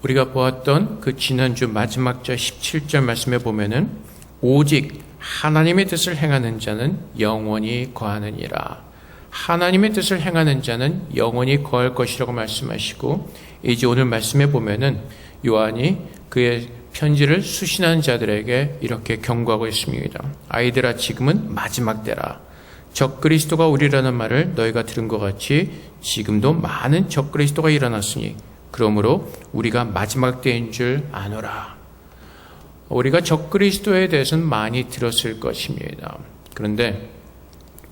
우리가 보았던 그 지난주 마지막 절 17절 말씀에 보면은 오직 하나님의 뜻을 행하는 자는 영원히 거하느니라. 하나님의 뜻을 행하는 자는 영원히 거할 것이라고 말씀하시고, 이제 오늘 말씀에 보면은 요한이 그의 편지를 수신하는 자들에게 이렇게 경고하고 있습니다. 아이들아, 지금은 마지막 때라. 적그리스도가 오리라는 말을 너희가 들은 것 같이 지금도 많은 적그리스도가 일어났으니 그러므로 우리가 마지막 때인 줄 아노라. 우리가 적그리스도에 대해서는 많이 들었을 것입니다. 그런데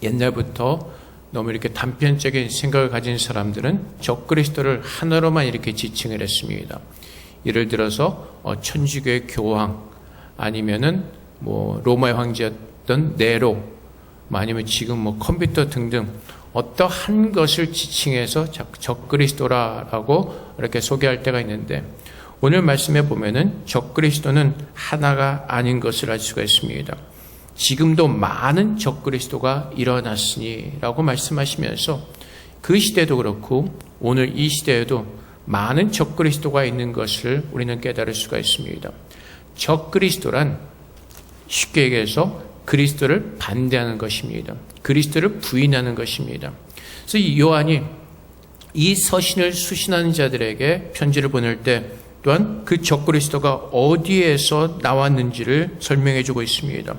옛날부터 너무 이렇게 단편적인 생각을 가진 사람들은 적그리스도를 하나로만 이렇게 지칭을 했습니다. 예를 들어서 천주교의 교황, 아니면은 로마의 황제였던 네로, 아니면 지금 컴퓨터 등등 어떠한 것을 지칭해서 적그리스도라고 이렇게 소개할 때가 있는데, 오늘 말씀에 보면은 적그리스도는 하나가 아닌 것을 알 수가 있습니다. 지금도 많은 적그리스도가 일어났으니 라고 말씀하시면서 그 시대도 그렇고 오늘 이 시대에도 많은 적그리스도가 있는 것을 우리는 깨달을 수가 있습니다. 적그리스도란 쉽게 얘기해서 그리스도를 반대하는 것입니다. 그리스도를 부인하는 것입니다. 그래서 이 요한이 이 서신을 수신하는 자들에게 편지를 보낼 때 또한 그 적그리스도가 어디에서 나왔는지를 설명해 주고 있습니다.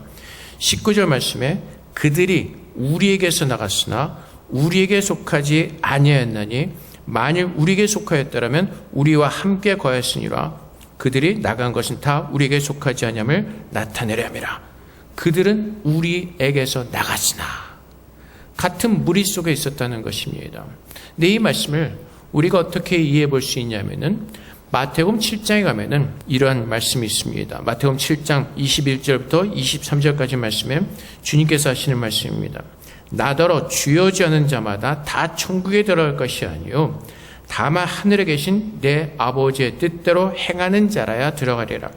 19절 말씀에 그들이 우리에게서 나갔으나 우리에게 속하지 아니하였나니 만일 우리에게 속하였더라면 우리와 함께 거하였으니라. 그들이 나간 것은 다 우리에게 속하지 아니함을 나타내려 함이라. 그들은 우리에게서 나갔으나 같은 무리 속에 있었다는 것입니다. 근데 이 말씀을 우리가 어떻게 이해해 볼 수 있냐면은 마태복음 7장에 가면은 이러한 말씀이 있습니다. 마태복음 7장 21절부터 23절까지 말씀에 주님께서 하시는 말씀입니다. 나더러 주여 주여 하는 자마다 다 천국에 들어갈 것이 아니요 다만 하늘에 계신 내 아버지의 뜻대로 행하는 자라야 들어가리라.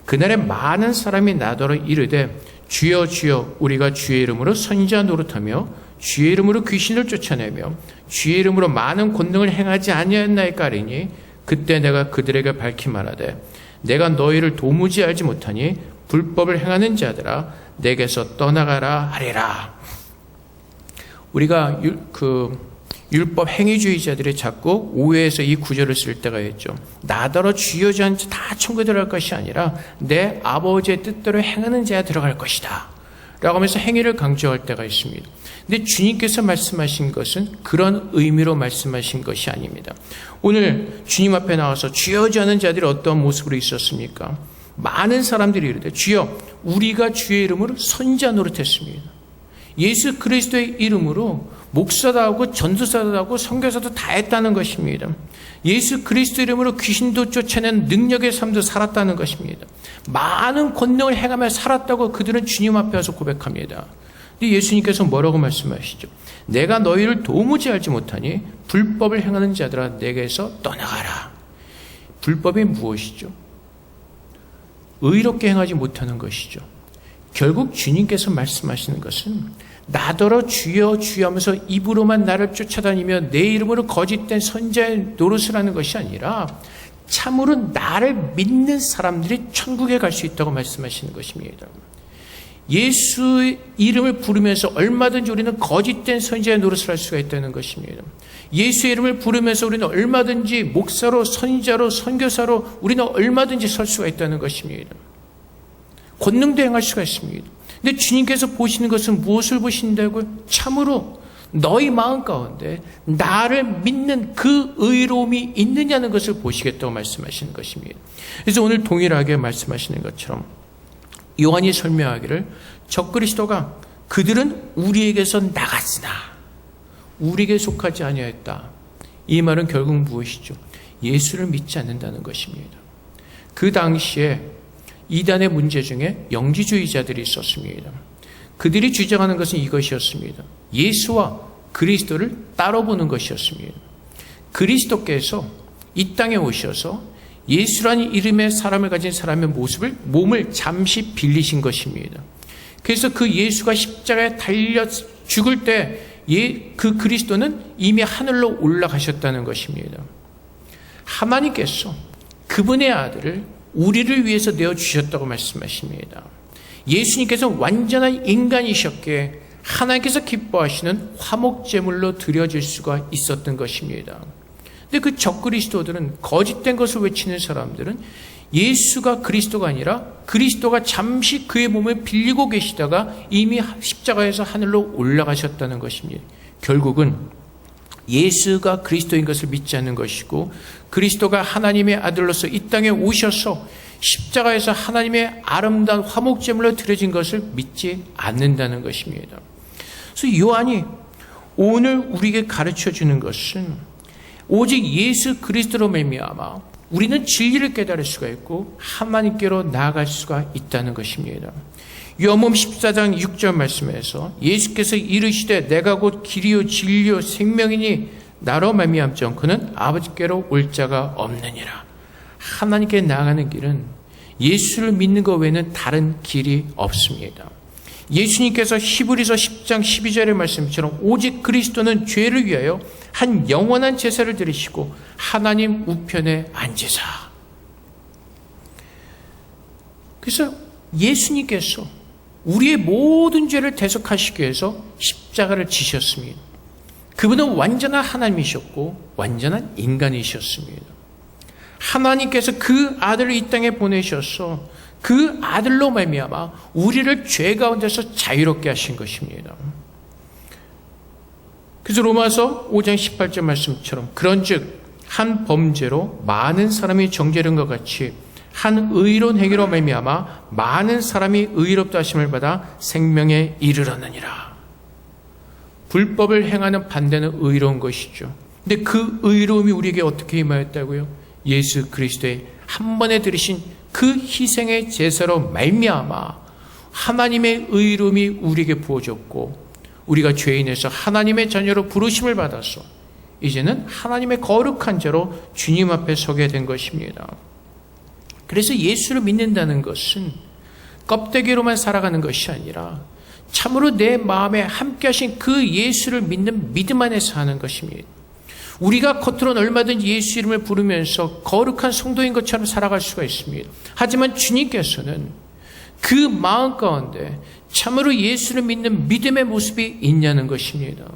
그날에 많은 사람이 나더러 이르되 주여 주여 우리가 주의 이름으로 선지자 노릇하며 주의 이름으로 귀신을 쫓아내며 주의 이름으로 많은 권능을 행하지 아니하였나이까 하리니 그때 내가 그들에게 밝히 말하되 내가 너희를 도무지 알지 못하니 불법을 행하는 자들아 내게서 떠나가라 하리라. 우리가 율법 행위주의자들이 자꾸 오해해서 이 구절을 쓸 때가 있죠. 나더러 주여 주여 하는 자 다 천국에 들어갈 것이 아니라 내 아버지의 뜻대로 행하는 자야 들어갈 것이다 라고 하면서 행위를 강조할 때가 있습니다. 근데 주님께서 말씀하신 것은 그런 의미로 말씀하신 것이 아닙니다. 오늘 주님 앞에 나와서 주여 주여 하는 자들이 어떤 모습으로 있었습니까? 많은 사람들이 이르되 주여 우리가 주의 이름으로 선지자 노릇했습니다. 예수 그리스도의 이름으로 목사도 하고 전도사도 하고 선교사도 다 했다는 것입니다. 예수 그리스도 이름으로 귀신도 쫓아낸 능력의 삶도 살았다는 것입니다. 많은 권능을 행하며 살았다고 그들은 주님 앞에 와서 고백합니다. 근데 예수님께서 뭐라고 말씀하시죠? 내가 너희를 도무지 알지 못하니 불법을 행하는 자들아 내게서 떠나가라. 불법이 무엇이죠? 의롭게 행하지 못하는 것이죠. 결국 주님께서 말씀하시는 것은 나더러 주여 주여 하면서 입으로만 나를 쫓아다니며 내 이름으로 거짓된 선지자의 노릇을 하는 것이 아니라 참으로 나를 믿는 사람들이 천국에 갈 수 있다고 말씀하시는 것입니다. 예수의 이름을 부르면서 얼마든지 우리는 거짓된 선지자의 노릇을 할 수가 있다는 것입니다. 예수의 이름을 부르면서 우리는 얼마든지 목사로 선지자로 선교사로 우리는 얼마든지 설 수가 있다는 것입니다. 권능도 행할 수가 있습니다. 근데 주님께서 보시는 것은 무엇을 보신다고요? 참으로 너희 마음 가운데 나를 믿는 그 의로움이 있느냐는 것을 보시겠다고 말씀하시는 것입니다. 그래서 오늘 동일하게 말씀하시는 것처럼 요한이 설명하기를 적그리스도가 그들은 우리에게서 나갔으나 우리에게 속하지 아니하였다. 이 말은 결국 무엇이죠? 예수를 믿지 않는다는 것입니다. 그 당시에 이단의 문제 중에 영지주의자들이 있었습니다. 그들이 주장하는 것은 이것이었습니다. 예수와 그리스도를 따로 보는 것이었습니다. 그리스도께서 이 땅에 오셔서 예수라는 이름의 사람을 가진 사람의 몸을 잠시 빌리신 것입니다. 그래서 그 예수가 십자가에 달려 죽을 때 그 그리스도는 이미 하늘로 올라가셨다는 것입니다. 하나님께서 그분의 아들을 우리를 위해서 내어주셨다고 말씀하십니다. 예수님께서 완전한 인간이셨기에 하나님께서 기뻐하시는 화목제물로 드려질 수가 있었던 것입니다. 근데 그 적그리스도들은, 거짓된 것을 외치는 사람들은 예수가 그리스도가 아니라 그리스도가 잠시 그의 몸을 빌리고 계시다가 이미 십자가에서 하늘로 올라가셨다는 것입니다. 결국은 예수가 그리스도인 것을 믿지 않는 것이고, 그리스도가 하나님의 아들로서 이 땅에 오셔서 십자가에서 하나님의 아름다운 화목제물로 드려진 것을 믿지 않는다는 것입니다. 그래서 요한이 오늘 우리에게 가르쳐 주는 것은 오직 예수 그리스도로 말미암아 우리는 진리를 깨달을 수가 있고 하나님께로 나아갈 수가 있다는 것입니다. 요한복음 14장 6절 말씀에서 예수께서 이르시되 내가 곧 길이요 진리요 생명이니 나로 말미암지 않고는 아버지께로 올 자가 없느니라. 하나님께 나아가는 길은 예수를 믿는 것 외에는 다른 길이 없습니다. 예수님께서 히브리서 10장 12절의 말씀처럼 오직 그리스도는 죄를 위하여 한 영원한 제사를 드리시고 하나님 우편에 앉으사. 그래서 예수님께서 우리의 모든 죄를 대속하시기 위해서 십자가를 지셨습니다. 그분은 완전한 하나님이셨고 완전한 인간이셨습니다. 하나님께서 그 아들을 이 땅에 보내셔서 그 아들로 말미암아 우리를 죄 가운데서 자유롭게 하신 것입니다. 그래서 로마서 5장 18절 말씀처럼 그런즉 한 범죄로 많은 사람이 정죄된 것 같이 한 의로운 행위로 말미암아 많은 사람이 의롭다 하심을 받아 생명에 이르렀느니라. 불법을 행하는 반대는 의로운 것이죠. 근데 그 의로움이 우리에게 어떻게 임하였다고요? 예수 그리스도의 한 번에 들으신 그 희생의 제사로 말미암아 하나님의 의로움이 우리에게 부어졌고 우리가 죄인에서 하나님의 자녀로 부르심을 받아서 이제는 하나님의 거룩한 자로 주님 앞에 서게 된 것입니다. 그래서 예수를 믿는다는 것은 껍데기로만 살아가는 것이 아니라 참으로 내 마음에 함께 하신 그 예수를 믿는 믿음 안에서 하는 것입니다. 우리가 겉으로는 얼마든지 예수 이름을 부르면서 거룩한 성도인 것처럼 살아갈 수가 있습니다. 하지만 주님께서는 그 마음 가운데 참으로 예수를 믿는 믿음의 모습이 있냐는 것입니다.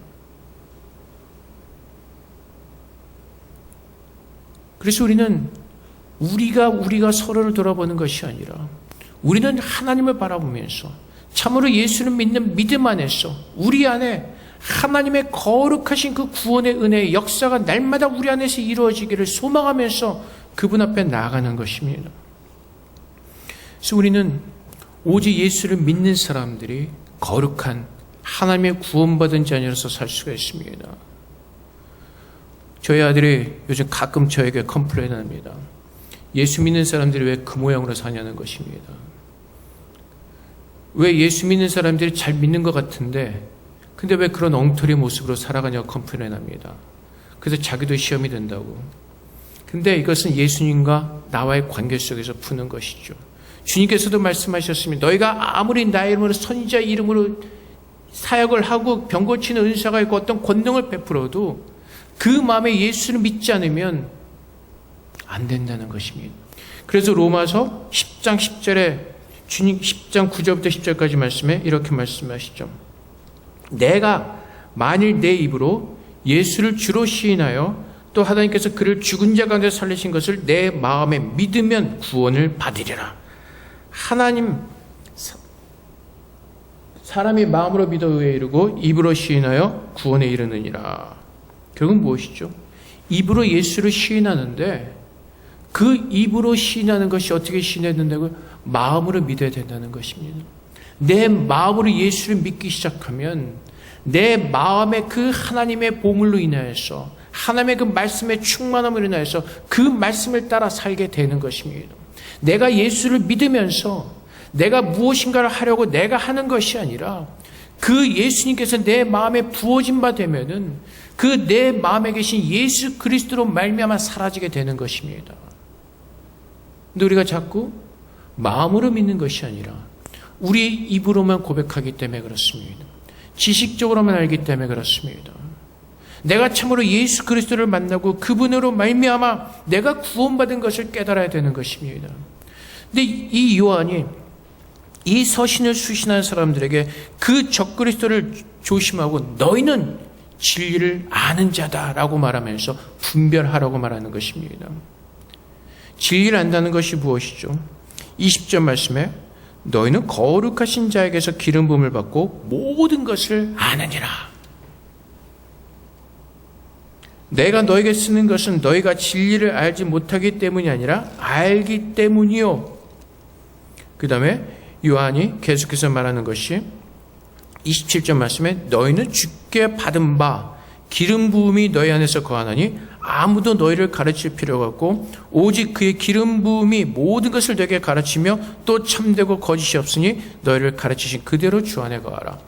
그래서 우리가 서로를 돌아보는 것이 아니라 우리는 하나님을 바라보면서 참으로 예수를 믿는 믿음 안에서 우리 안에 하나님의 거룩하신 그 구원의 은혜의 역사가 날마다 우리 안에서 이루어지기를 소망하면서 그분 앞에 나아가는 것입니다. 그래서 우리는 오직 예수를 믿는 사람들이 거룩한 하나님의 구원받은 자녀로서 살 수가 있습니다. 저희 아들이 요즘 가끔 저에게 컴플레인합니다. 예수 믿는 사람들이 왜 그 모양으로 사냐는 것입니다. 왜 예수 믿는 사람들이 잘 믿는 것 같은데 근데 왜 그런 엉터리 모습으로 살아가냐고 컴플레인합니다. 그래서 자기도 시험이 된다고. 근데 이것은 예수님과 나와의 관계 속에서 푸는 것이죠. 주님께서도 말씀하셨습니다. 너희가 아무리 나의 이름으로 선지자 이름으로 사역을 하고 병 고치는 은사가 있고 어떤 권능을 베풀어도 그 마음에 예수를 믿지 않으면 안 된다는 것입니다. 그래서 로마서 10장 10절에 주님 10장 9절부터 10절까지 말씀에 이렇게 말씀하시죠. 내가 만일 내 입으로 예수를 주로 시인하여 또 하나님께서 그를 죽은 자 가운데 살리신 것을 내 마음에 믿으면 구원을 받으리라. 하나님 사람이 마음으로 믿어 의에 이르고 입으로 시인하여 구원에 이르느니라. 결국 무엇이죠? 입으로 예수를 시인하는데 그 입으로 시인하는 것이 어떻게 시인해야 된다고요? 마음으로 믿어야 된다는 것입니다. 내 마음으로 예수를 믿기 시작하면 내 마음의 그 하나님의 보물로 인하여서 하나님의 그 말씀의 충만함으로 인하여서 그 말씀을 따라 살게 되는 것입니다. 내가 예수를 믿으면서 내가 무엇인가를 하려고 내가 하는 것이 아니라 그 예수님께서 내 마음에 부어진 바 되면은 그 내 마음에 계신 예수 그리스도로 말미암아 사라지게 되는 것입니다. 근데 우리가 자꾸 마음으로 믿는 것이 아니라 우리의 입으로만 고백하기 때문에 그렇습니다. 지식적으로만 알기 때문에 그렇습니다. 내가 참으로 예수 그리스도를 만나고 그분으로 말미암아 내가 구원받은 것을 깨달아야 되는 것입니다. 근데 이 요한이 이 서신을 수신한 사람들에게 그 적그리스도를 조심하고 너희는 진리를 아는 자다라고 말하면서 분별하라고 말하는 것입니다. 진리를 안다는 것이 무엇이죠? 20절 말씀에 너희는 거룩하신 자에게서 기름 부음을 받고 모든 것을 아느니라. 내가 너에게 쓰는 것은 너희가 진리를 알지 못하기 때문이 아니라 알기 때문이요. 그 다음에 요한이 계속해서 말하는 것이 27절 말씀에 너희는 주께 받은 바 기름 부음이 너희 안에서 거하나니 아무도 너희를 가르칠 필요가 없고 오직 그의 기름 부음이 모든 것을 너에게 가르치며 또 참되고 거짓이 없으니 너희를 가르치신 그대로 주 안에 거하라.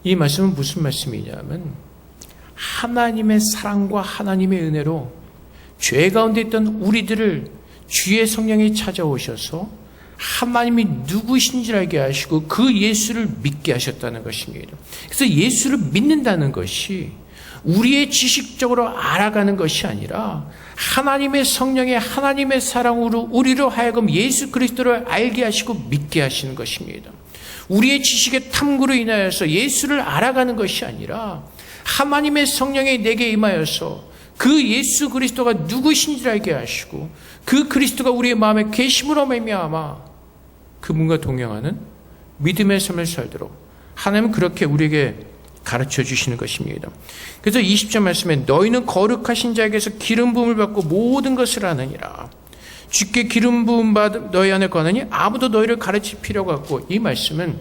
이 말씀은 무슨 말씀이냐면 하나님의 사랑과 하나님의 은혜로 죄 가운데 있던 우리들을 주의 성령이 찾아오셔서 하나님이 누구신지 알게 하시고 그 예수를 믿게 하셨다는 것입니다. 그래서 예수를 믿는다는 것이 우리의 지식적으로 알아가는 것이 아니라 하나님의 성령의 하나님의 사랑으로 우리로 하여금 예수 그리스도를 알게 하시고 믿게 하시는 것입니다. 우리의 지식의 탐구로 인하여서 예수를 알아가는 것이 아니라 하나님의 성령이 내게 임하여서 그 예수 그리스도가 누구신지 알게 하시고 그 그리스도가 우리의 마음에 계심으로 말미암아 그분과 동행하는 믿음의 삶을 살도록 하나님은 그렇게 우리에게 가르쳐 주시는 것입니다. 그래서 20절 말씀에 너희는 거룩하신 자에게서 기름 부음을 받고 모든 것을 아느니라. 주께 기름 부음 받은 너희 안에 거하느니 아무도 너희를 가르칠 필요가 없고, 이 말씀은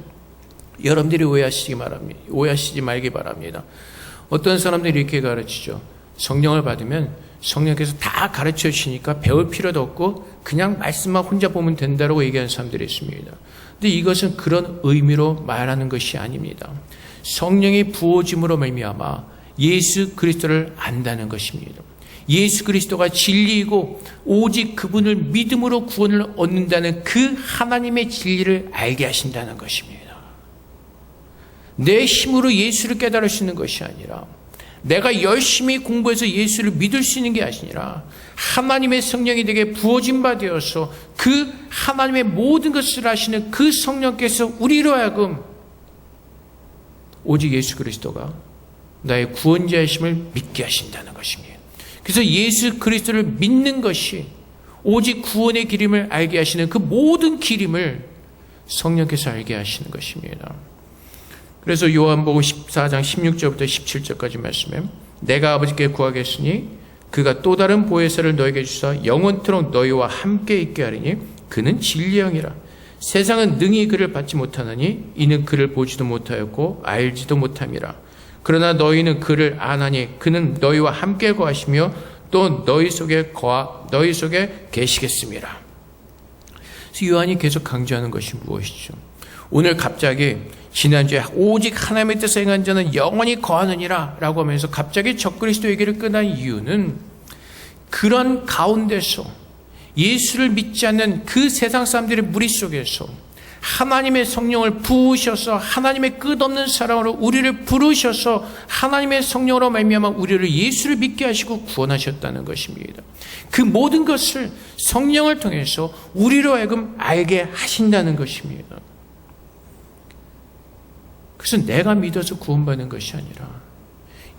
여러분들이 오해하시지 말기 바랍니다. 어떤 사람들이 이렇게 가르치죠. 성령을 받으면 성령께서 다 가르쳐 주시니까 배울 필요도 없고 그냥 말씀만 혼자 보면 된다고 얘기하는 사람들이 있습니다. 근데 이것은 그런 의미로 말하는 것이 아닙니다. 성령의 부어짐으로 말미암아 예수 그리스도를 안다는 것입니다. 예수 그리스도가 진리이고 오직 그분을 믿음으로 구원을 얻는다는 그 하나님의 진리를 알게 하신다는 것입니다. 내 힘으로 예수를 깨달을 수 있는 것이 아니라 내가 열심히 공부해서 예수를 믿을 수 있는 게 아니라 하나님의 성령이 내게 부어진 바 되어서 그 하나님의 모든 것을 아시는 그 성령께서 우리로 하여금 오직 예수 그리스도가 나의 구원자이심을 믿게 하신다는 것입니다. 그래서 예수 그리스도를 믿는 것이 오직 구원의 기림을 알게 하시는 그 모든 기림을 성령께서 알게 하시는 것입니다. 그래서 요한복음 14장 16절부터 17절까지 말씀에 내가 아버지께 구하겠으니 그가 또 다른 보혜사를 너에게 주사 영원토록 너희와 함께 있게 하리니 그는 진리의 영이라. 세상은 능히 그를 받지 못하느니 이는 그를 보지도 못하였고 알지도 못함이라. 그러나 너희는 그를 아나니 그는 너희와 함께 거하시며 또 너희 속에 계시겠습니다. 그래서 요한이 계속 강조하는 것이 무엇이죠? 오늘 갑자기 지난주에 오직 하나님의 뜻을 행한 자는 영원히 거하느니라 라고 하면서 갑자기 적그리스도 얘기를 끝난 이유는 그런 가운데서 예수를 믿지 않는 그 세상 사람들의 무리 속에서 하나님의 성령을 부으셔서 하나님의 끝없는 사랑으로 우리를 부르셔서 하나님의 성령으로 말미암아 우리를 예수를 믿게 하시고 구원하셨다는 것입니다. 그 모든 것을 성령을 통해서 우리로 하여금 알게 하신다는 것입니다. 그래서 내가 믿어서 구원받는 것이 아니라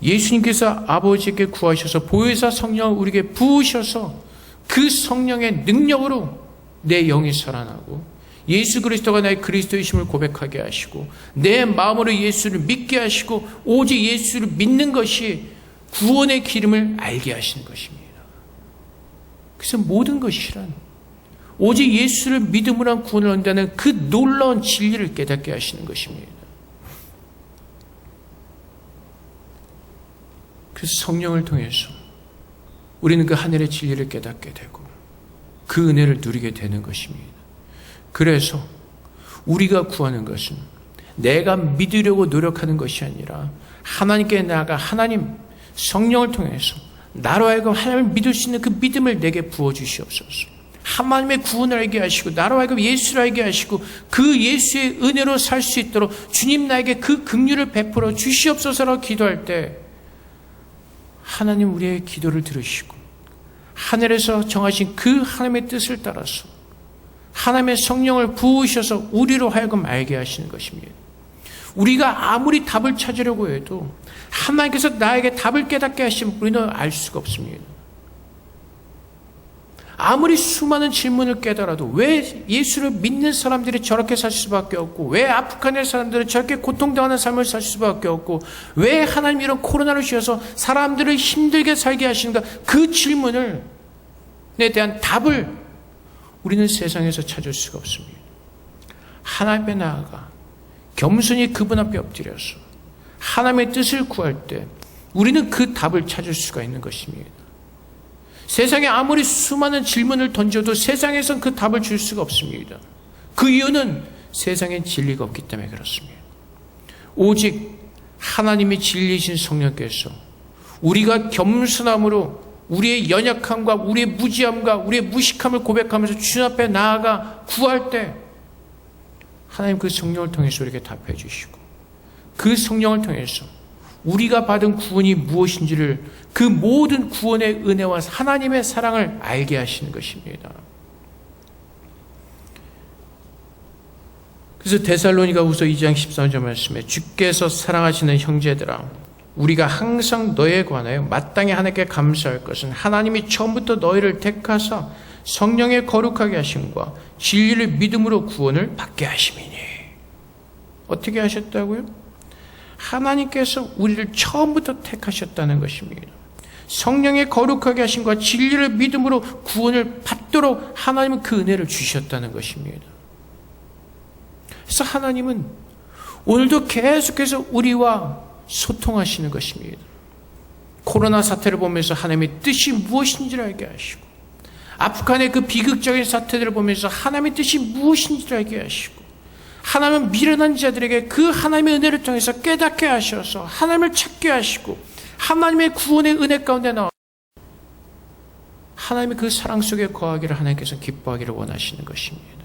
예수님께서 아버지께 구하셔서 보혜사 성령을 우리에게 부으셔서 그 성령의 능력으로 내 영이 살아나고 예수 그리스도가 나의 그리스도이심을 고백하게 하시고 내 마음으로 예수를 믿게 하시고 오직 예수를 믿는 것이 구원의 기름을 알게 하시는 것입니다. 그래서 모든 것이란 오직 예수를 믿음으로 한 구원을 얻는다는 그 놀라운 진리를 깨닫게 하시는 것입니다. 그래서 성령을 통해서 우리는 그 하늘의 진리를 깨닫게 되고 그 은혜를 누리게 되는 것입니다. 그래서 우리가 구하는 것은 내가 믿으려고 노력하는 것이 아니라 하나님께 나아가 하나님 성령을 통해서 나로 하여금 하나님을 믿을 수 있는 그 믿음을 내게 부어주시옵소서. 하나님의 구원을 알게 하시고 나로 하여금 예수를 알게 하시고 그 예수의 은혜로 살 수 있도록 주님 나에게 그 긍휼을 베풀어 주시옵소서라고 기도할 때 하나님 우리의 기도를 들으시고 하늘에서 정하신 그 하나님의 뜻을 따라서 하나님의 성령을 부으셔서 우리로 하여금 알게 하시는 것입니다. 우리가 아무리 답을 찾으려고 해도 하나님께서 나에게 답을 깨닫게 하시면 우리는 알 수가 없습니다. 아무리 수많은 질문을 깨달아도 왜 예수를 믿는 사람들이 저렇게 살 수밖에 없고, 왜 아프간의 사람들은 저렇게 고통당하는 삶을 살 수밖에 없고, 왜 하나님 이런 코로나를 주셔서 사람들을 힘들게 살게 하시는가, 그 질문을 에 대한 답을 우리는 세상에서 찾을 수가 없습니다. 하나님에 나아가 겸손히 그분 앞에 엎드려서 하나님의 뜻을 구할 때 우리는 그 답을 찾을 수가 있는 것입니다. 세상에 아무리 수많은 질문을 던져도 세상에선 그 답을 줄 수가 없습니다. 그 이유는 세상엔 진리가 없기 때문에 그렇습니다. 오직 하나님이 진리이신 성령께서 우리가 겸손함으로 우리의 연약함과 우리의 무지함과 우리의 무식함을 고백하면서 주님 앞에 나아가 구할 때 하나님 그 성령을 통해서 우리에게 답해 주시고, 그 성령을 통해서 우리가 받은 구원이 무엇인지를, 그 모든 구원의 은혜와 하나님의 사랑을 알게 하시는 것입니다. 그래서 데살로니가후서 2장 13절 말씀에 주께서 사랑하시는 형제들아, 우리가 항상 너에 관하여 마땅히 하나님께 감사할 것은 하나님이 처음부터 너희를 택하사 성령의 거룩하게 하심과 진리를 믿음으로 구원을 받게 하심이니. 어떻게 하셨다고요? 하나님께서 우리를 처음부터 택하셨다는 것입니다. 성령의 거룩하게 하심과 진리를 믿음으로 구원을 받도록 하나님은 그 은혜를 주셨다는 것입니다. 그래서 하나님은 오늘도 계속해서 우리와 소통하시는 것입니다. 코로나 사태를 보면서 하나님의 뜻이 무엇인지를 알게 하시고, 아프간의 그 비극적인 사태들을 보면서 하나님의 뜻이 무엇인지를 알게 하시고, 하나님은 미련한 자들에게 그 하나님의 은혜를 통해서 깨닫게 하셔서 하나님을 찾게 하시고, 하나님의 구원의 은혜 가운데 나와 하나님의 그 사랑 속에 거하기를 하나님께서 기뻐하기를 원하시는 것입니다.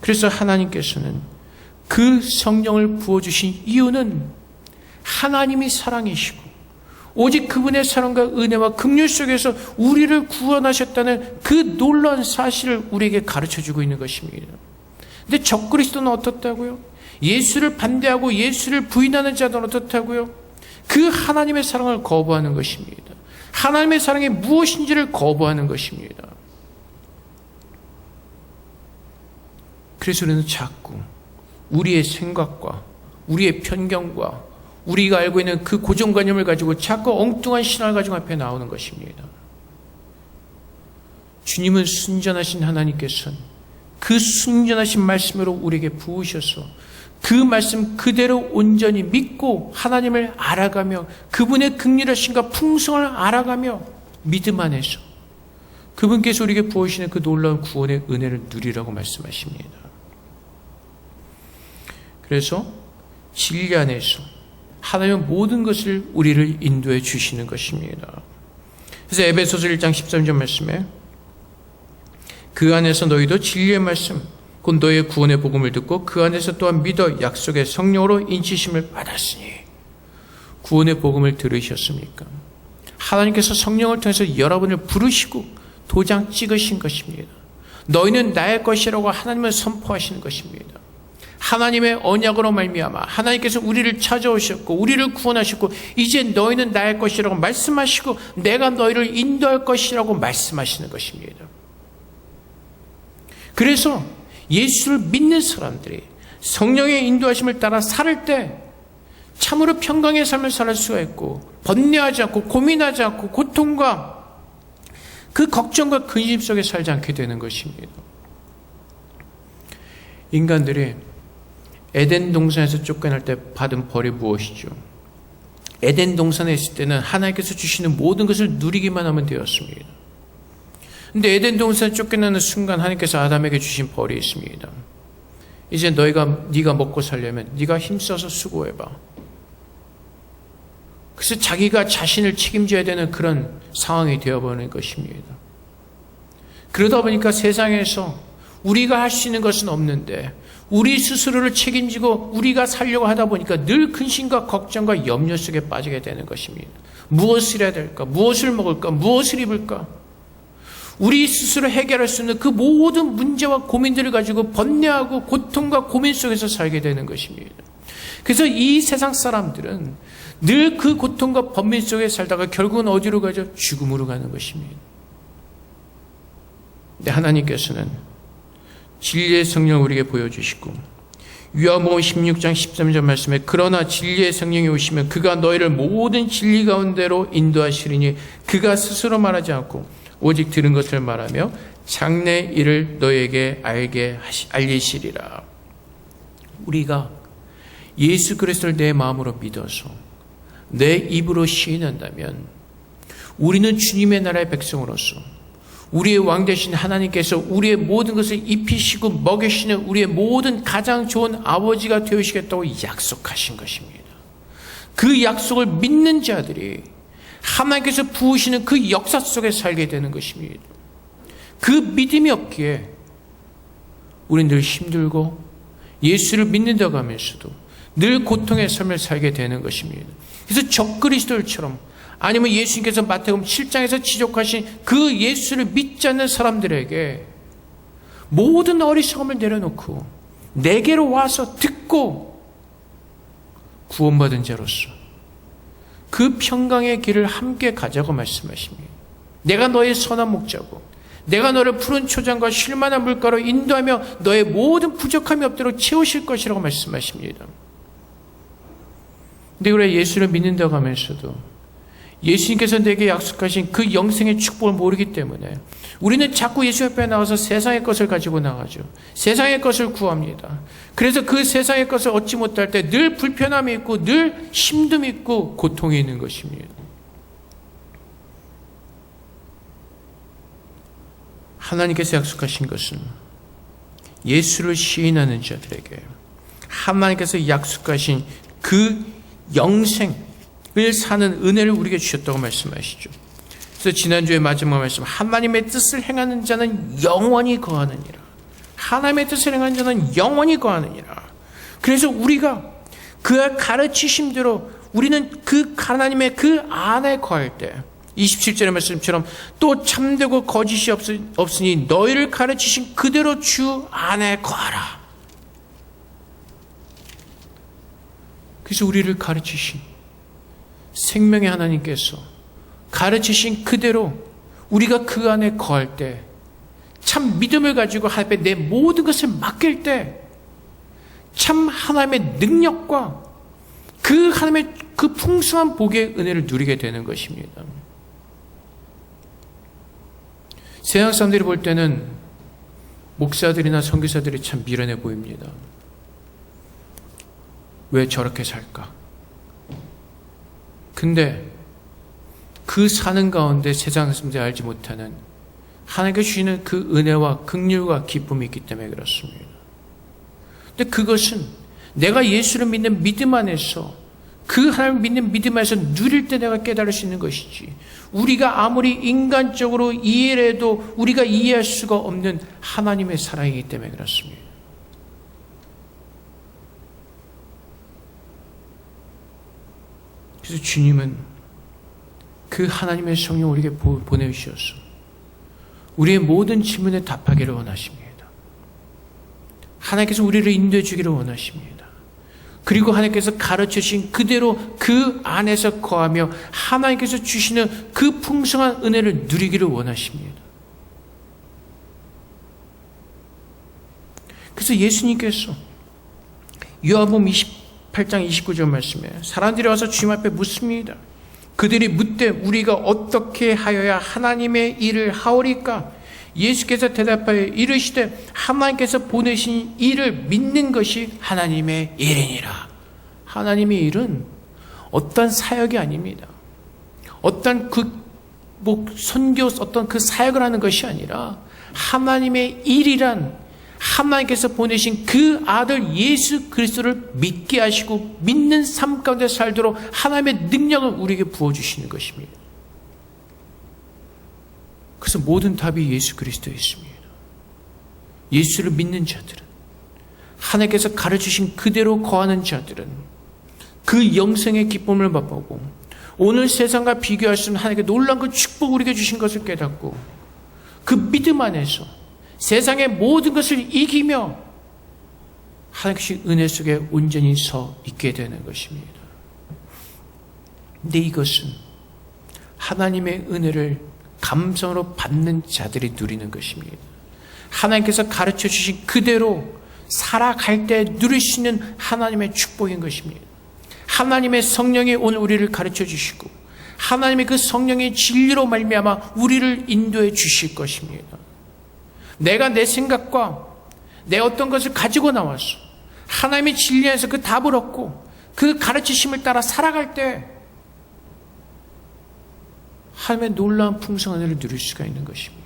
그래서 하나님께서는 그 성령을 부어주신 이유는 하나님이 사랑이시고 오직 그분의 사랑과 은혜와 긍휼 속에서 우리를 구원하셨다는 그 놀라운 사실을 우리에게 가르쳐주고 있는 것입니다. 근데 적그리스도는 어떻다고요? 예수를 반대하고 예수를 부인하는 자들은 어떻다고요? 그 하나님의 사랑을 거부하는 것입니다. 하나님의 사랑이 무엇인지를 거부하는 것입니다. 그래서 우리는 자꾸 우리의 생각과 우리의 편견과 우리가 알고 있는 그 고정관념을 가지고 자꾸 엉뚱한 신앙을 가지고 앞에 나오는 것입니다. 주님은 순전하신 하나님께서는 그 순전하신 말씀으로 우리에게 부으셔서 그 말씀 그대로 온전히 믿고 하나님을 알아가며 그분의 긍휼하심과 풍성을 알아가며 믿음 안에서 그분께서 우리에게 부으시는 그 놀라운 구원의 은혜를 누리라고 말씀하십니다. 그래서 진리 안에서 하나님은 모든 것을 우리를 인도해 주시는 것입니다. 그래서 에베소서 1장 13절 말씀에 그 안에서 너희도 진리의 말씀 곧 너희의 구원의 복음을 듣고 그 안에서 또한 믿어 약속의 성령으로 인치심을 받았으니. 구원의 복음을 들으셨습니까? 하나님께서 성령을 통해서 여러분을 부르시고 도장 찍으신 것입니다. 너희는 나의 것이라고 하나님은 선포하시는 것입니다. 하나님의 언약으로 말미암아 하나님께서 우리를 찾아오셨고 우리를 구원하셨고 이제 너희는 나의 것이라고 말씀하시고 내가 너희를 인도할 것이라고 말씀하시는 것입니다. 그래서 예수를 믿는 사람들이 성령의 인도하심을 따라 살 때 참으로 평강의 삶을 살 수가 있고 번뇌하지 않고 고민하지 않고 고통과 그 걱정과 근심 속에 살지 않게 되는 것입니다. 인간들이 에덴 동산에서 쫓겨날 때 받은 벌이 무엇이죠? 에덴 동산에 있을 때는 하나님께서 주시는 모든 것을 누리기만 하면 되었습니다. 근데 에덴 동산에 쫓겨나는 순간 하나님께서 아담에게 주신 벌이 있습니다. 이제 네가 먹고 살려면 네가 힘써서 수고해봐. 그래서 자기가 자신을 책임져야 되는 그런 상황이 되어버리는 것입니다. 그러다 보니까 세상에서 우리가 할 수 있는 것은 없는데 우리 스스로를 책임지고 우리가 살려고 하다 보니까 늘 근심과 걱정과 염려 속에 빠지게 되는 것입니다. 무엇을 해야 될까? 무엇을 먹을까? 무엇을 입을까? 우리 스스로 해결할 수 있는 그 모든 문제와 고민들을 가지고 번뇌하고 고통과 고민 속에서 살게 되는 것입니다. 그래서 이 세상 사람들은 늘 그 고통과 번민 속에 살다가 결국은 어디로 가죠? 죽음으로 가는 것입니다. 근데 하나님께서는 진리의 성령을 우리에게 보여주시고 요한복음 16장 13절 말씀에 그러나 진리의 성령이 오시면 그가 너희를 모든 진리 가운데로 인도하시리니 그가 스스로 말하지 않고 오직 들은 것을 말하며 장래 일을 너희에게 알리시리라. 우리가 예수 그리스도를 내 마음으로 믿어서 내 입으로 시인한다면 우리는 주님의 나라의 백성으로서 우리의 왕 되신 하나님께서 우리의 모든 것을 입히시고 먹이시는 우리의 모든 가장 좋은 아버지가 되시겠다고 약속하신 것입니다. 그 약속을 믿는 자들이 하나님께서 부으시는 그 역사 속에 살게 되는 것입니다. 그 믿음이 없기에 우리는 늘 힘들고 예수를 믿는다고 하면서도 늘 고통의 삶을 살게 되는 것입니다. 그래서 적그리스도들처럼 아니면 예수님께서 마태복음 7장에서 지적하신 그 예수를 믿지 않는 사람들에게 모든 어리석음을 내려놓고 내게로 와서 듣고 구원받은 자로서 그 평강의 길을 함께 가자고 말씀하십니다. 내가 너의 선한 목자고 내가 너를 푸른 초장과 쉴만한 물가로 인도하며 너의 모든 부족함이 없도록 채우실 것이라고 말씀하십니다. 근데 우리가 예수를 믿는다고 하면서도 예수님께서 내게 약속하신 그 영생의 축복을 모르기 때문에 우리는 자꾸 예수 앞에 나와서 세상의 것을 가지고 나가죠. 세상의 것을 구합니다. 그래서 그 세상의 것을 얻지 못할 때 늘 불편함이 있고 늘 힘듦이 있고 고통이 있는 것입니다. 하나님께서 약속하신 것은 예수를 시인하는 자들에게 하나님께서 약속하신 그 영생을 사는 은혜를 우리에게 주셨다고 말씀하시죠. 그래서 지난주에 마지막 말씀, 하나님의 뜻을 행하는 자는 영원히 거하느니라. 하나님의 뜻을 행하는 자는 영원히 거하느니라. 그래서 우리가 그의 가르치심대로 우리는 그 하나님의 그 안에 거할 때 27절의 말씀처럼 또 참되고 거짓이 없으니 너희를 가르치신 그대로 주 안에 거하라. 그래서 우리를 가르치신 생명의 하나님께서 가르치신 그대로 우리가 그 안에 거할 때 참 믿음을 가지고 하나님께 내 모든 것을 맡길 때 참 하나님의 능력과 그 하나님의 그 풍성한 복의 은혜를 누리게 되는 것입니다. 세상 사람들이 볼 때는 목사들이나 선교사들이 참 미련해 보입니다. 왜 저렇게 살까? 근데 그 사는 가운데 세상 사람들이 알지 못하는 하나님께서 주시는 그 은혜와 긍휼과 기쁨이 있기 때문에 그렇습니다. 근데 그것은 내가 예수를 믿는 믿음 안에서 그 하나님을 믿는 믿음 안에서 누릴 때 내가 깨달을 수 있는 것이지, 우리가 아무리 인간적으로 이해를 해도 우리가 이해할 수가 없는 하나님의 사랑이기 때문에 그렇습니다. 그래서 주님은 그 하나님의 성령을 우리에게 보내주셔서 우리의 모든 질문에 답하기를 원하십니다. 하나님께서 우리를 인도해 주기를 원하십니다. 그리고 하나님께서 가르쳐주신 그대로 그 안에서 거하며 하나님께서 주시는 그 풍성한 은혜를 누리기를 원하십니다. 그래서 예수님께서 요한복음 28장 29절 말씀에 사람들이 와서 주님 앞에 묻습니다. 그들이 묻되 우리가 어떻게 하여야 하나님의 일을 하오리까? 예수께서 대답하여 이르시되 하나님께서 보내신 일을 믿는 것이 하나님의 일이니라. 하나님의 일은 어떤 사역이 아닙니다. 어떤 선교, 어떤 그 사역을 하는 것이 아니라 하나님의 일이란 하나님께서 보내신 그 아들 예수 그리스도를 믿게 하시고 믿는 삶 가운데 살도록 하나님의 능력을 우리에게 부어주시는 것입니다. 그래서 모든 답이 예수 그리스도에 있습니다. 예수를 믿는 자들은, 하나님께서 가르치신 그대로 거하는 자들은 그 영생의 기쁨을 맛보고 오늘 세상과 비교할 수 없는 하나님께 놀라운 그 축복을 우리에게 주신 것을 깨닫고 그 믿음 안에서 세상의 모든 것을 이기며 하나님의 은혜 속에 온전히 서 있게 되는 것입니다. 근데 이것은 하나님의 은혜를 감성으로 받는 자들이 누리는 것입니다. 하나님께서 가르쳐 주신 그대로 살아갈 때 누릴 수 있는 하나님의 축복인 것입니다. 하나님의 성령이 오늘 우리를 가르쳐 주시고 하나님의 그 성령의 진리로 말미암아 우리를 인도해 주실 것입니다. 내가 내 생각과 내 어떤 것을 가지고 나와서 하나님의 진리 안에서 그 답을 얻고 그 가르치심을 따라 살아갈 때 하나님의 놀라운 풍성한 은혜를 누릴 수가 있는 것입니다.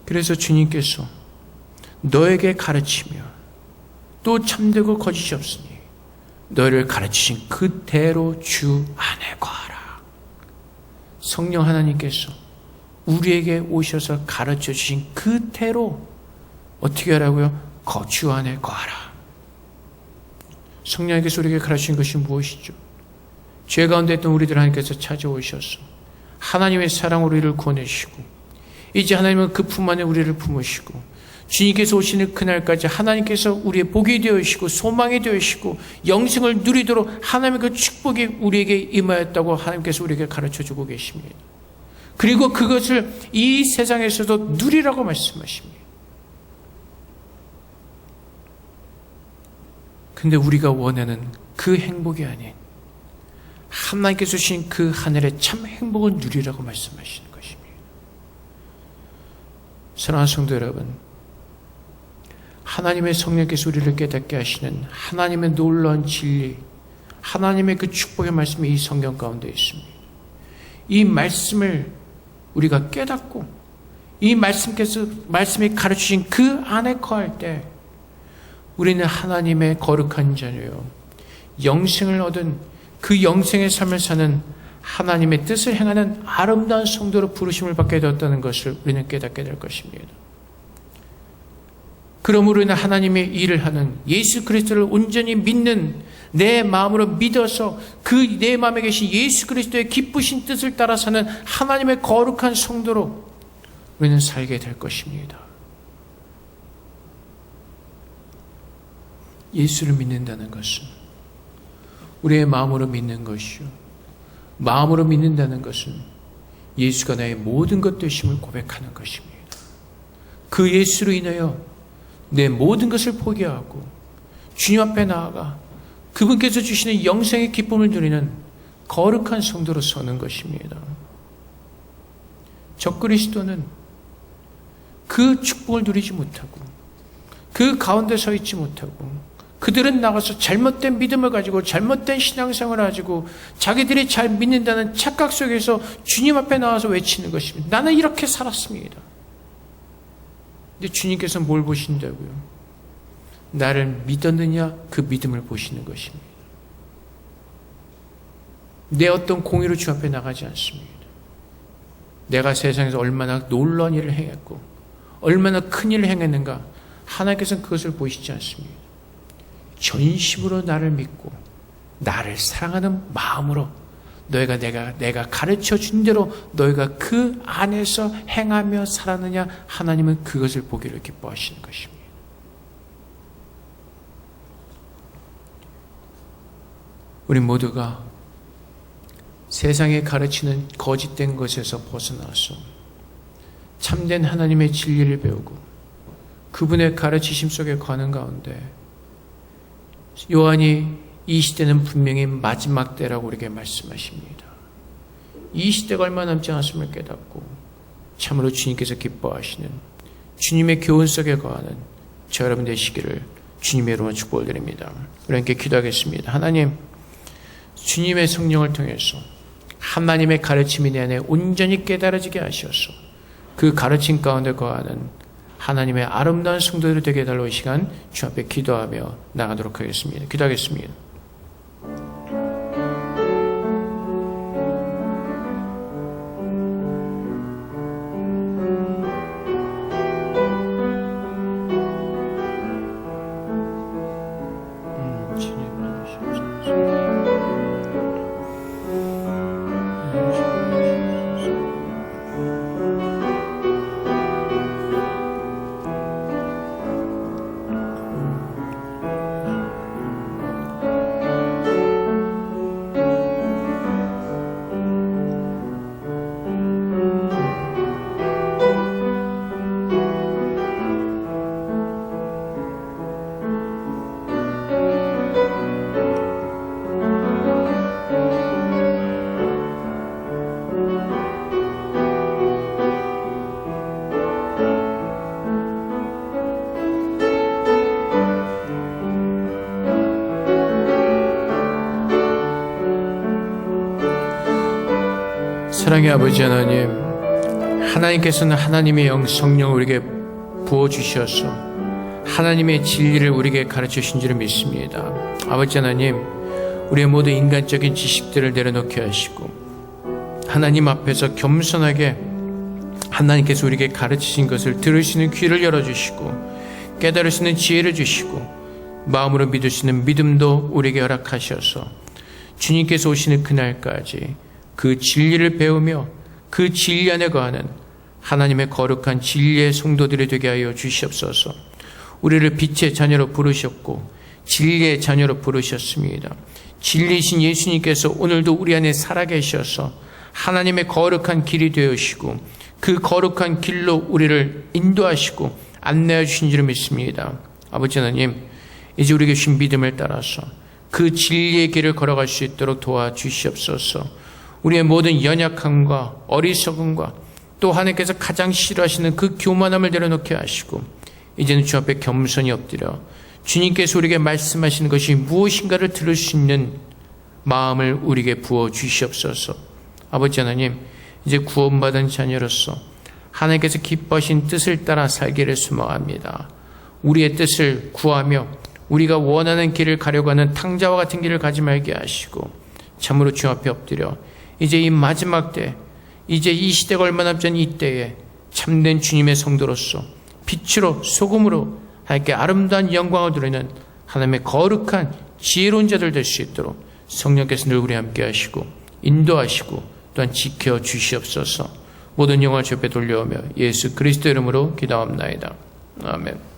그래서 주님께서 너에게 가르치며 또 참되고 거짓이 없으니 너희를 가르치신 그대로 주 안에 거하라. 성령 하나님께서 우리에게 오셔서 가르쳐 주신 그대로 어떻게 하라고요? 주 안에 거하라. 성령에게서 우리에게 가르치신 것이 무엇이죠? 죄 가운데 있던 우리들 하나님께서 찾아오셔서 하나님의 사랑으로 우리를 구원하시고 이제 하나님은 그 품 안에 우리를 품으시고 주님께서 오시는 그날까지 하나님께서 우리의 복이 되어주시고 소망이 되어주시고 영생을 누리도록 하나님의 그 축복이 우리에게 임하였다고 하나님께서 우리에게 가르쳐주고 계십니다. 그리고 그것을 이 세상에서도 누리라고 말씀하십니다. 근데 우리가 원하는 그 행복이 아닌 하나님께서 주신 그 하늘의 참 행복을 누리라고 말씀하시는 것입니다. 사랑하는 성도 여러분, 하나님의 성령께서 우리를 깨닫게 하시는 하나님의 놀라운 진리, 하나님의 그 축복의 말씀이 이 성경 가운데 있습니다. 이 말씀을 우리가 깨닫고 이 말씀이 가르치신 그 안에 거할 때 우리는 하나님의 거룩한 자녀요 영생을 얻은 그 영생의 삶을 사는 하나님의 뜻을 행하는 아름다운 성도로 부르심을 받게 되었다는 것을 우리는 깨닫게 될 것입니다. 그러므로 우리는 하나님의 일을 하는 예수 그리스도를 온전히 믿는 내 마음으로 믿어서 그 내 마음에 계신 예수 그리스도의 기쁘신 뜻을 따라 사는 하나님의 거룩한 성도로 우리는 살게 될 것입니다. 예수를 믿는다는 것은 우리의 마음으로 믿는 것이요, 마음으로 믿는다는 것은 예수가 나의 모든 것 되심을 고백하는 것입니다. 그 예수로 인하여 내 모든 것을 포기하고 주님 앞에 나아가 그분께서 주시는 영생의 기쁨을 누리는 거룩한 성도로 서는 것입니다. 적그리스도는 그 축복을 누리지 못하고 그 가운데 서 있지 못하고 그들은 나가서 잘못된 믿음을 가지고 잘못된 신앙생활을 가지고 자기들이 잘 믿는다는 착각 속에서 주님 앞에 나와서 외치는 것입니다. 나는 이렇게 살았습니다. 근데 주님께서 뭘 보신다고요? 나를 믿었느냐 그 믿음을 보시는 것입니다. 내 어떤 공의로 주 앞에 나가지 않습니다. 내가 세상에서 얼마나 놀라운 일을 행했고 얼마나 큰 일을 행했는가 하나님께서는 그것을 보시지 않습니다. 전심으로 나를 믿고 나를 사랑하는 마음으로 너희가 내가 가르쳐 준 대로 너희가 그 안에서 행하며 살았느냐 하나님은 그것을 보기를 기뻐하시는 것입니다. 우리 모두가 세상에 가르치는 거짓된 것에서 벗어나서 참된 하나님의 진리를 배우고 그분의 가르치심 속에 가는 가운데 요한이 이 시대는 분명히 마지막 때라고 우리에게 말씀하십니다. 이 시대가 얼마 남지 않았음을 깨닫고 참으로 주님께서 기뻐하시는 주님의 교훈 속에 거하는 저 여러분 되시기를 주님의 이름으로 축복을 드립니다. 우리 함께 기도하겠습니다. 하나님, 주님의 성령을 통해서 하나님의 가르침이 내 안에 온전히 깨달아지게 하셔서 그 가르침 가운데 거하는 하나님의 아름다운 성도들이 되게 해달라고 이 시간 주 앞에 기도하며 나가도록 하겠습니다. 기도하겠습니다. 사랑의 아버지 하나님, 하나님께서는 하나님의 성령을 우리에게 부어주셔서 하나님의 진리를 우리에게 가르쳐 주신 줄을 믿습니다. 아버지 하나님, 우리의 모든 인간적인 지식들을 내려놓게 하시고 하나님 앞에서 겸손하게 하나님께서 우리에게 가르치신 것을 들을 수 있는 귀를 열어주시고 깨달을 수 있는 지혜를 주시고 마음으로 믿을 수 있는 믿음도 우리에게 허락하셔서 주님께서 오시는 그날까지 그 진리를 배우며 그 진리 안에 거하는 하나님의 거룩한 진리의 성도들이 되게 하여 주시옵소서. 우리를 빛의 자녀로 부르셨고 진리의 자녀로 부르셨습니다. 진리이신 예수님께서 오늘도 우리 안에 살아계셔서 하나님의 거룩한 길이 되으시고 그 거룩한 길로 우리를 인도하시고 안내해 주신 줄 믿습니다. 아버지 하나님, 이제 우리에게 주신 믿음을 따라서 그 진리의 길을 걸어갈 수 있도록 도와주시옵소서. 우리의 모든 연약함과 어리석음과 또 하나님께서 가장 싫어하시는 그 교만함을 내려놓게 하시고 이제는 주 앞에 겸손히 엎드려 주님께서 우리에게 말씀하시는 것이 무엇인가를 들을 수 있는 마음을 우리에게 부어 주시옵소서. 아버지 하나님, 이제 구원받은 자녀로서 하나님께서 기뻐하신 뜻을 따라 살기를 소망합니다. 우리의 뜻을 구하며 우리가 원하는 길을 가려고 하는 탕자와 같은 길을 가지 말게 하시고 참으로 주 앞에 엎드려 이제 이 마지막 때, 이제 이 시대가 얼마 남지 않은 이 때에 참된 주님의 성도로서 빛으로 소금으로 하나님께 아름다운 영광을 누리는 하나님의 거룩한 지혜로운 자들 될 수 있도록 성령께서 늘 우리 함께 하시고 인도하시고 또한 지켜 주시옵소서. 모든 영광을 주 앞에 돌려오며 예수 그리스도 이름으로 기도합나이다. 아멘.